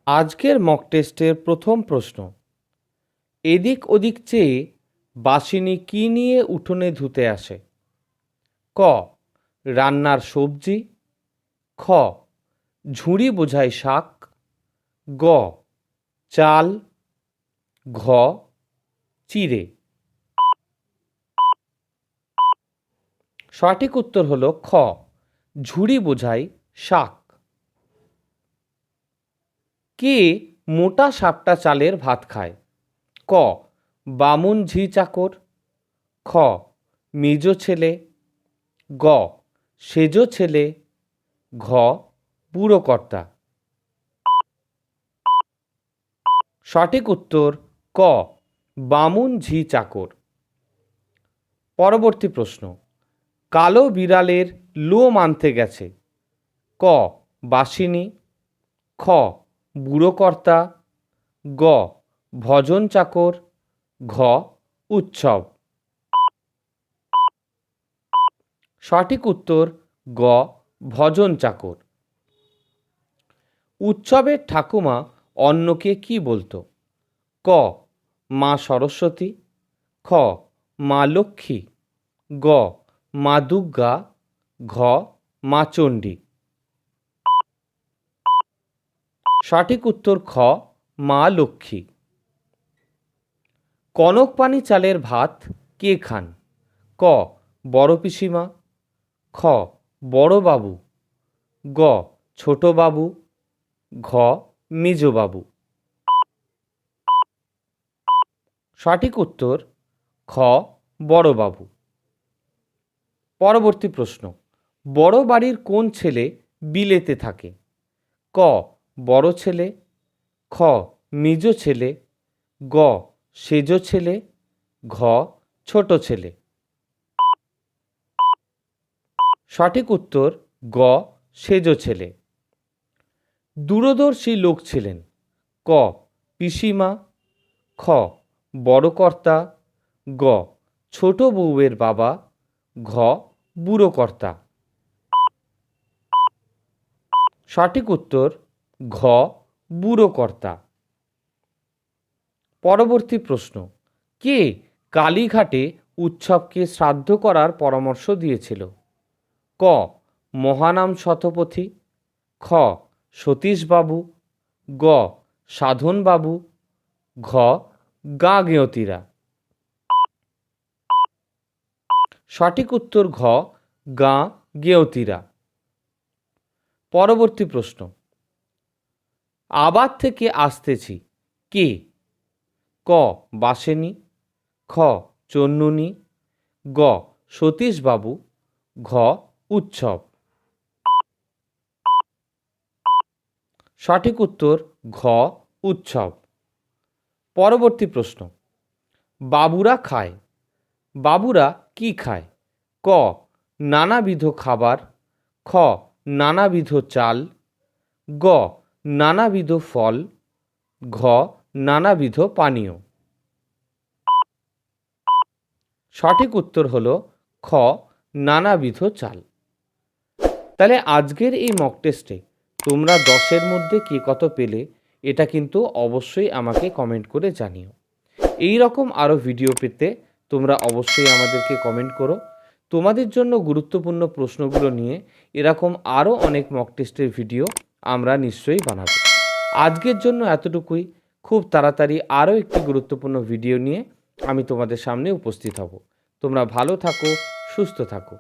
আজকের মক টেস্টের প্রথম প্রশ্ন, এদিক ওদিক চেয়ে বাসিনী কী নিয়ে উঠোনে ধুতে আসে? ক, রান্নার সবজি। খ, ঝুড়ি বোঝাই শাক। গ, চাল। ঘ, চিড়ে। সঠিক উত্তর হলো খ, ঝুড়ি বোঝাই শাক। কে মোটা সাপটা চালের ভাত খায়? ক, বামুন ঝি চাকর। খ, মেজ ছেলে। গ, সেজ ছেলে। ঘ, বুড়ো কর্তা। সঠিক উত্তর ক, বামুন ঝি চাকর। পরবর্তী প্রশ্ন, কালো বিড়ালের লোম আনতে গেছে। ক, বাসিনী। খ, বুড়ো কর্তা। গ, ভজন চাকর। ঘ, উৎসব। সঠিক উত্তর গ, ভজন চাকর। উৎসবের ঠাকুমা অন্নকে কি বলতো? ক, মা সরস্বতী। খ, মা লক্ষ্মী। গ, মা দুর্গা। ঘ, মা চণ্ডী। সঠিক উত্তর খ, মা লক্ষ্মী। কনকপানি চালের ভাত কে খান? ক, বড় পিসিমা। খ, বড় বাবু। গ, ছোট বাবু। ঘ, মেজ বাবু। সঠিক উত্তর খ, বড় বাবু। পরবর্তী প্রশ্ন, বড় বাড়ির কোন ছেলে বিলেতে থাকে? ক, বড় ছেলে। খ, মেজ ছেলে। গ, সেজ ছেলে। ঘ, ছোট ছেলে। সঠিক উত্তর গ, সেজ ছেলে। দূরদর্শী লোক ছিলেন। ক, পিসিমা। খ, বড় কর্তা। গ, ছোট বউয়ের বাবা। ঘ, বুড়ো কর্তা। সঠিক উত্তর ঘ, বুড়ো কর্তা। পরবর্তী প্রশ্ন, কে কালীঘাটে উৎসবকে শ্রাদ্ধ করার পরামর্শ দিয়েছিল? ক, মহানাম শতপথী। খ, সতীশবাবু। গ, সাধনবাবু। ঘ, গা গেঁয়তিরা। সঠিক উত্তর ঘ, গা গেঁয়তিরা। পরবর্তী প্রশ্ন, আবার থেকে আসতেছি কে? ক, বাসেনি। খ, চন্নুনি। গ, সতীশবাবু। ঘ, উৎসব। সঠিক উত্তর ঘ, উৎসব। পরবর্তী প্রশ্ন, বাবুরা খায়। বাবুরা কি খায়? ক, নানাবিধ খাবার। খ, নানাবিধ চাল। গ, নানাবিধ ফল। ঘ, নানাবিধ পানীয়। সঠিক উত্তর হলো খ, নানাবিধ চাল। তাহলে আজকের এই মক টেস্টে তোমরা 10-এর মধ্যে কে কত পেলে এটা কিন্তু অবশ্যই আমাকে কমেন্ট করে জানিও। এই রকম আরও ভিডিও পেতে তোমরা অবশ্যই আমাদেরকে কমেন্ট করো। তোমাদের জন্য গুরুত্বপূর্ণ প্রশ্নগুলো নিয়ে এরকম আরও অনেক মক টেস্টের ভিডিও আমরা নিশ্চয়ই বানাবো। আজকের জন্য এতটুকুই। খুব তাড়াতাড়ি আরও একটি গুরুত্বপূর্ণ ভিডিও নিয়ে আমি তোমাদের সামনে উপস্থিত হব। তোমরা ভালো থাকো, সুস্থ থাকো।